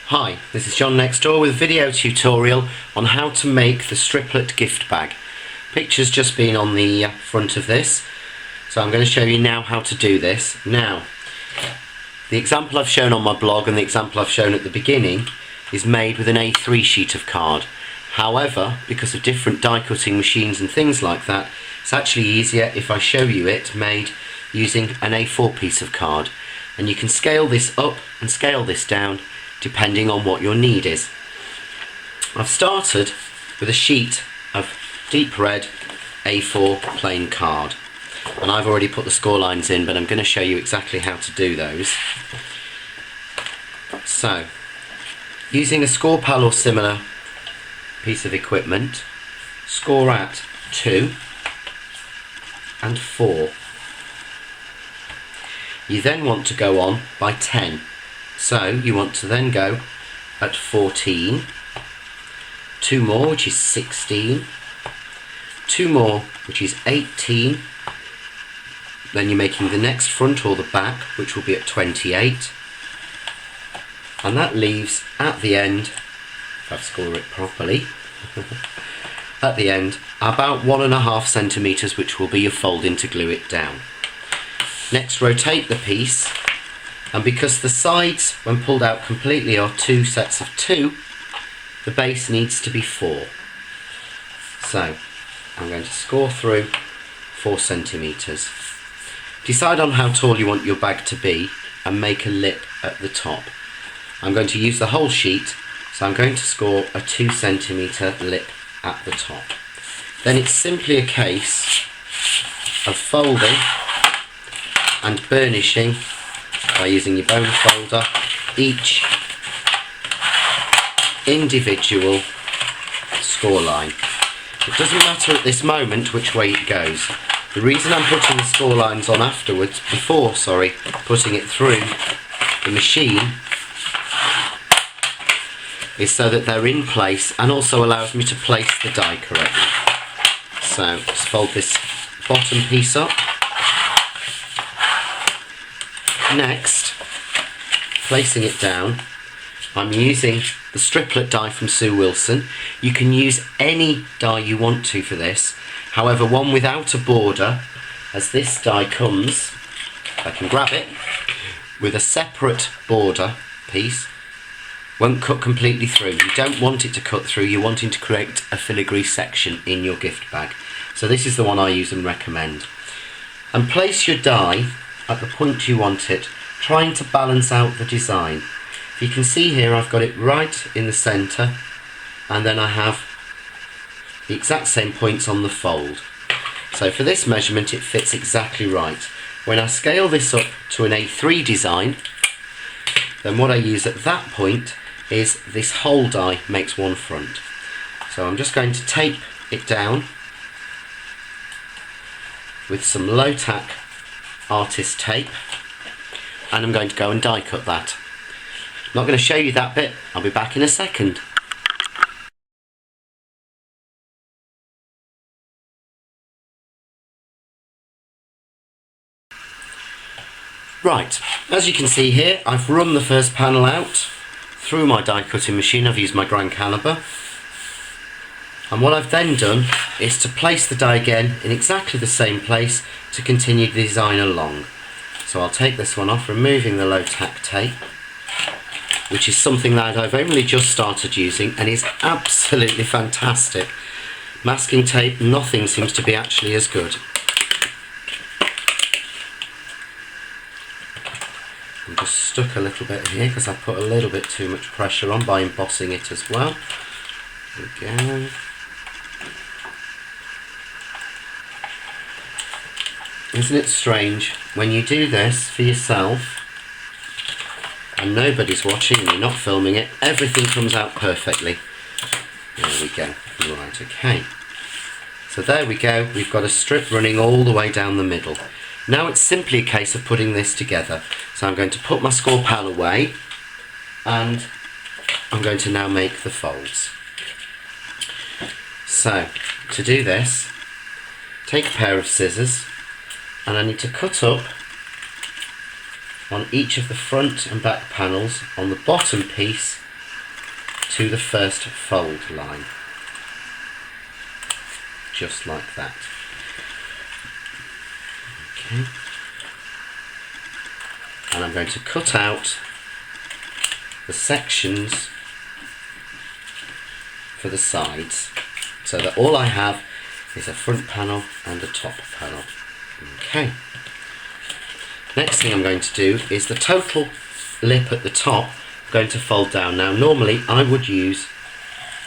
Hi, this is John next door with a video tutorial on how to make the Striplet gift bag. Picture's just been on the front of this, so I'm going to show you now how to do this. Now, the example I've shown on my blog and the example I've shown at the beginning is made with an A3 sheet of card. However, because of different die cutting machines and things like that, it's actually easier if I show you it made using an A4 piece of card. And you can scale this up and scale this down depending on what your need is. I've started with a sheet of deep red A4 plain card, and I've already put the score lines in, but I'm going to show you exactly how to do those. So, using a score pal or similar piece of equipment, score at 2 and 4. You then want to go on by 10. So you want to then go at 14, 2 more which is 16, 2 more which is 18, then you're making the next front or the back which will be at 28, and that leaves at the end, if I score it properly, at the end about 1.5 centimetres, which will be your folding to glue it down. Next, rotate the piece, and because the sides when pulled out completely are 2 sets of 2, the base needs to be 4. So I'm going to score through 4 centimetres. Decide on how tall you want your bag to be and make a lip at the top. I'm going to use the whole sheet, so I'm going to score a 2 centimetre lip at the top. Then it's simply a case of folding and burnishing by using your bone folder each individual score line. It doesn't matter at this moment which way it goes. The reason I'm putting the score lines on before putting it through the machine is so that they're in place and also allows me to place the die correctly. So just fold this bottom piece up. Next, placing it down, I'm using the Striplet die from Sue Wilson. You can use any die you want to for this, however one without a border, as this die comes, if I can grab it, with a separate border piece, won't cut completely through. You don't want it to cut through, you're wanting to create a filigree section in your gift bag. So this is the one I use and recommend. And place your die at the point you want it, trying to balance out the design. You can see here I've got it right in the centre, and then I have the exact same points on the fold. So for this measurement it fits exactly right. When I scale this up to an A3 design, then what I use at that point is this whole die makes one front. So I'm just going to tape it down with some low tack artist tape, and I'm going to go and die cut that. I'm not going to show you that bit, I'll be back in a second. Right, as you can see here, I've run the first panel out through my die cutting machine. I've used my grand caliber, and what I've then done is to place the die again in exactly the same place to continue the design along. So I'll take this one off, removing the low tack tape, which is something that I've only just started using and is absolutely fantastic. Masking tape, nothing seems to be actually as good. I'm just stuck a little bit here because I put a little bit too much pressure on by embossing it as well. There we go. Isn't it strange when you do this for yourself and nobody's watching and you're not filming it, everything comes out perfectly. There we go. Right, okay. So there we go, we've got a strip running all the way down the middle. Now it's simply a case of putting this together. So I'm going to put my score pal away, and I'm going to now make the folds. So to do this, take a pair of scissors, and I need to cut up on each of the front and back panels on the bottom piece to the first fold line, just like that. Okay. And I'm going to cut out the sections for the sides so that all I have is a front panel and a top panel. Okay. Next thing I'm going to do is the total lip at the top. I'm going to fold down. Now normally I would use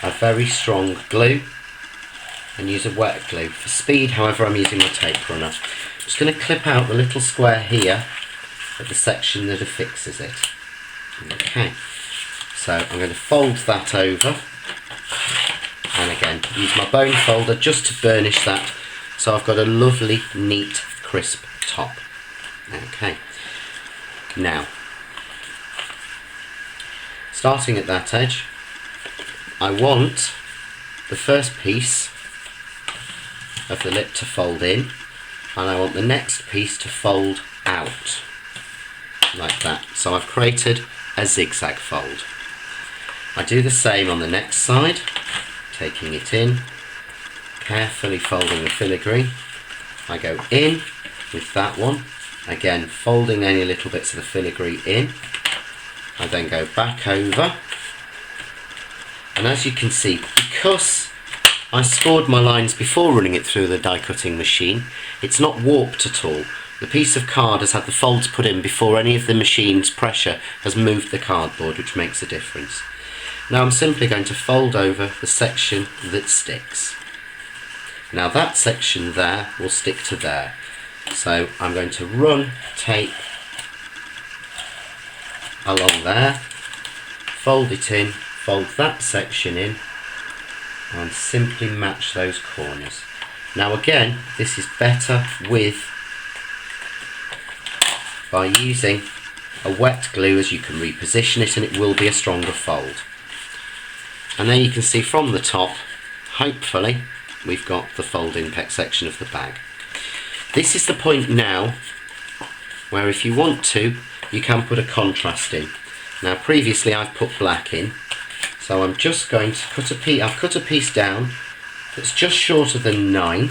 a very strong glue and use a wet glue. For speed, however, I'm using my tape runner. I'm just going to clip out the little square here at the section that affixes it. Okay, so I'm going to fold that over, and again use my bone folder just to burnish that so I've got a lovely, neat, crisp top. Okay, now starting at that edge, I want the first piece of the lip to fold in, and I want the next piece to fold out like that. So I've created a zigzag fold. I do the same on the next side, taking it in, carefully folding the filigree. I go in with that one, again folding any little bits of the filigree in. I then go back over, and as you can see, because I scored my lines before running it through the die cutting machine, it's not warped at all. The piece of card has had the folds put in before any of the machine's pressure has moved the cardboard, which makes a difference. Now I'm simply going to fold over the section that sticks. Now that section there will stick to there. So I'm going to run tape along there, fold it in, fold that section in, and simply match those corners. Now again, this is better by using a wet glue, as you can reposition it and it will be a stronger fold. And there you can see from the top, hopefully, we've got the folding section of the bag. This is the point now where if you want to, you can put a contrast in. Now previously I've put black in, so I'm just going to cut a piece. I've cut a piece down that's just shorter than 9,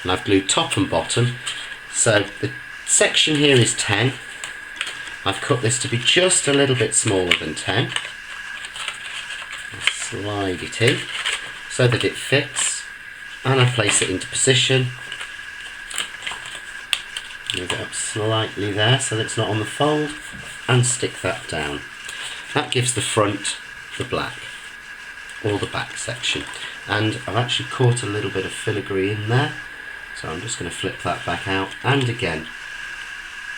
and I've glued top and bottom. So the section here is 10. I've cut this to be just a little bit smaller than 10. I'll slide it in so that it fits, and I place it into position. Move it up slightly there so that it's not on the fold, and stick that down. That gives the front the black, or the back section. And I've actually caught a little bit of filigree in there, so I'm just going to flip that back out. And again,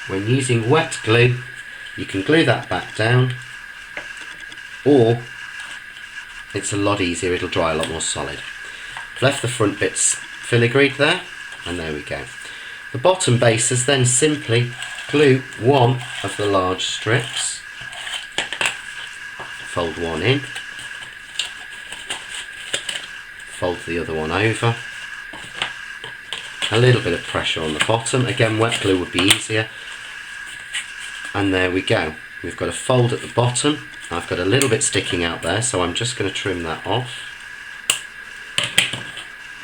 when using wet glue, you can glue that back down, or it's a lot easier, it'll dry a lot more solid. I've left the front bits filigreed there, and there we go. The bottom bases, then simply glue one of the large strips, fold one in, fold the other one over, a little bit of pressure on the bottom, again wet glue would be easier, and there we go. We've got a fold at the bottom. I've got a little bit sticking out there, so I'm just going to trim that off,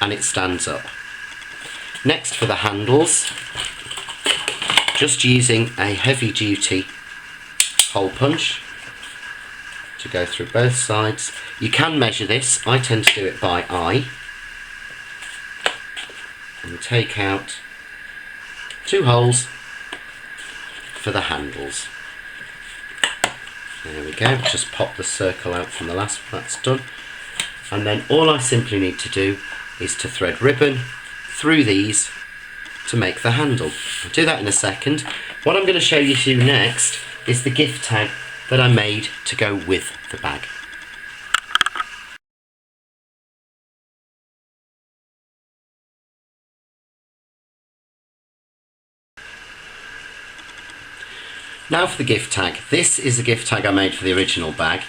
and it stands up. Next, for the handles, just using a heavy duty hole punch to go through both sides. You can measure this, I tend to do it by eye, and take out 2 holes for the handles. There we go, just pop the circle out from the last one, that's done. And then all I simply need to do is to thread ribbon through these to make the handle. I'll do that in a second. What I'm going to show you next is the gift tag that I made to go with the bag. Now for the gift tag. This is the gift tag I made for the original bag,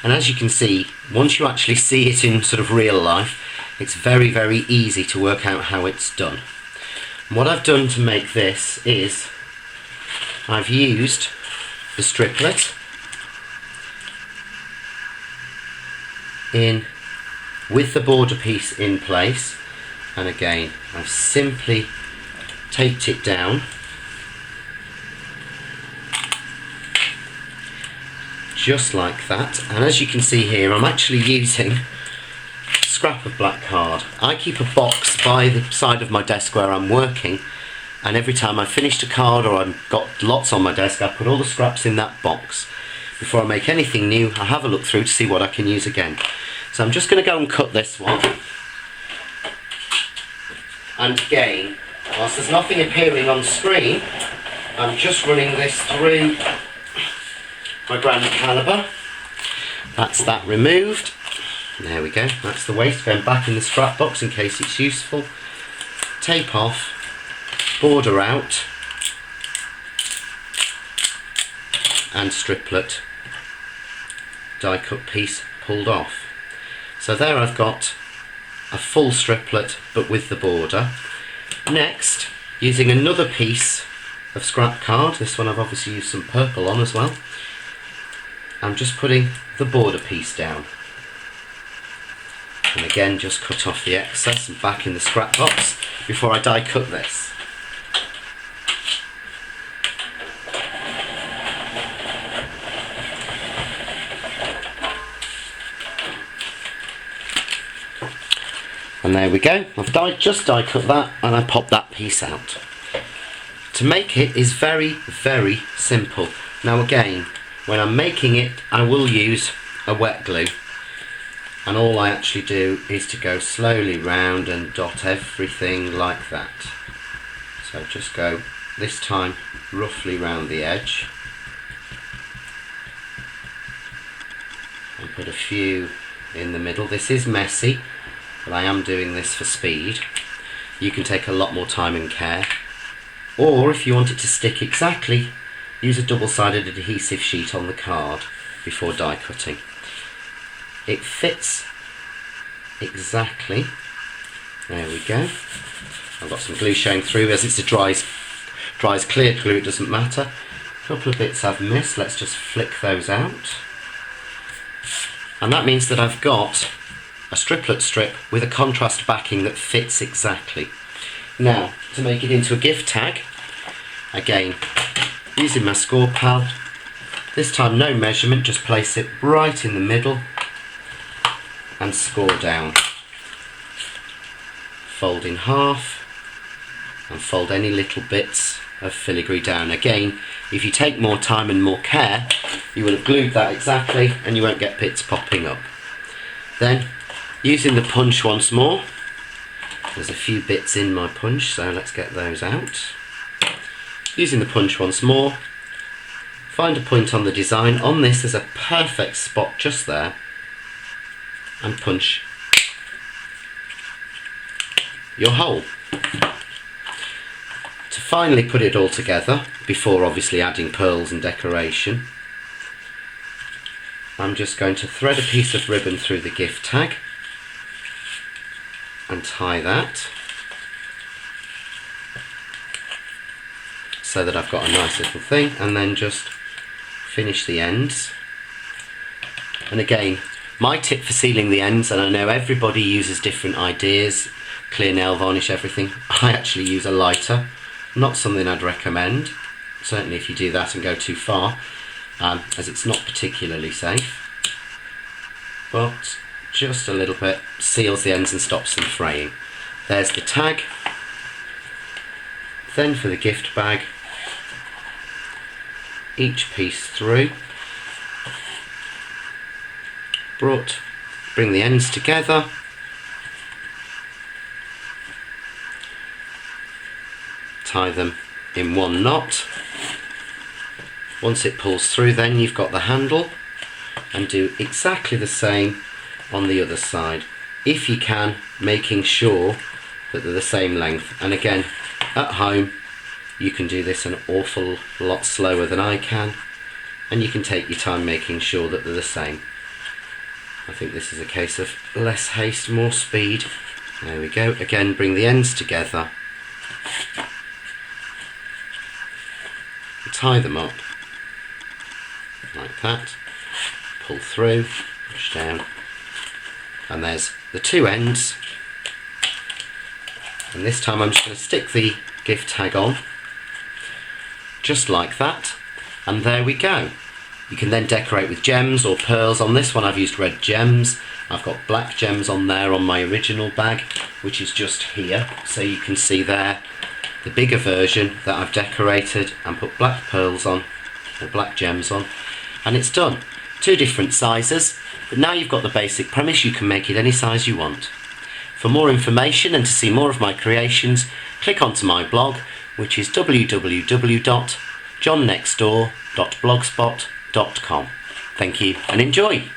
and as you can see, once you actually see it in sort of real life, it's very, very easy to work out how it's done. And what I've done to make this is I've used the striplet in with the border piece in place, and again I've simply taped it down just like that. And as you can see here, I'm actually using scrap of black card. I keep a box by the side of my desk where I'm working, and every time I've finished a card or I've got lots on my desk, I put all the scraps in that box. Before I make anything new, I have a look through to see what I can use again. So I'm just going to go and cut this one. And again, whilst there's nothing appearing on screen, I'm just running this through my grand calibre. That's that removed. There we go, that's the waste going back in the scrap box in case it's useful. Tape off, border out, and striplet die cut piece pulled off. So there I've got a full striplet but with the border. Next, using another piece of scrap card, this one I've obviously used some purple on as well, I'm just putting the border piece down. And again, just cut off the excess and back in the scrap box before I die cut this. And there we go, I've just die cut that, and I pop that piece out. To make it is very, very simple. Now again, when I'm making it, I will use a wet glue. And all I actually do is to go slowly round and dot everything like that. So just go, this time, roughly round the edge. And put a few in the middle. This is messy, but I am doing this for speed. You can take a lot more time and care. Or if you want it to stick exactly, use a double-sided adhesive sheet on the card before die cutting. It fits exactly. There we go. I've got some glue showing through. As it's a dries clear glue, it doesn't matter. A couple of bits I've missed, let's just flick those out. And that means that I've got a striplet strip with a contrast backing that fits exactly. Now, to make it into a gift tag, again, using my score pal, this time no measurement, just place it right in the middle and score down. Fold in half and fold any little bits of filigree down. Again, if you take more time and more care, you will have glued that exactly and you won't get bits popping up. Then, using the punch once more, there's a few bits in my punch, so let's get those out. Using the punch once more, find a point on the design. On this there's a perfect spot just there, and punch your hole. To finally put it all together, before obviously adding pearls and decoration, I'm just going to thread a piece of ribbon through the gift tag and tie that so that I've got a nice little thing, and then just finish the ends. And again, my tip for sealing the ends, and I know everybody uses different ideas, clear nail varnish, everything, I actually use a lighter. Not something I'd recommend, certainly if you do that and go too far, as it's not particularly safe, but just a little bit seals the ends and stops them fraying. There's the tag. Then for the gift bag, each piece through, bring the ends together, tie them in one knot. Once it pulls through, then you've got the handle, and do exactly the same on the other side, if you can, making sure that they're the same length. And again, at home you can do this an awful lot slower than I can, and you can take your time making sure that they're the same. I think this is a case of less haste, more speed. There we go. Again, bring the ends together, tie them up like that, pull through, push down, And there's the two ends. And this time I'm just going to stick the gift tag on, just like that. And there we go. You can then decorate with gems or pearls. On this one I've used red gems. I've got black gems on there on my original bag, which is just here. So you can see there the bigger version that I've decorated and put black pearls on, or black gems on, and it's done. Two different sizes, but now you've got the basic premise. You can make it any size you want. For more information and to see more of my creations, click onto my blog, which is www.johnnextdoor.blogspot.com. Thank you and enjoy!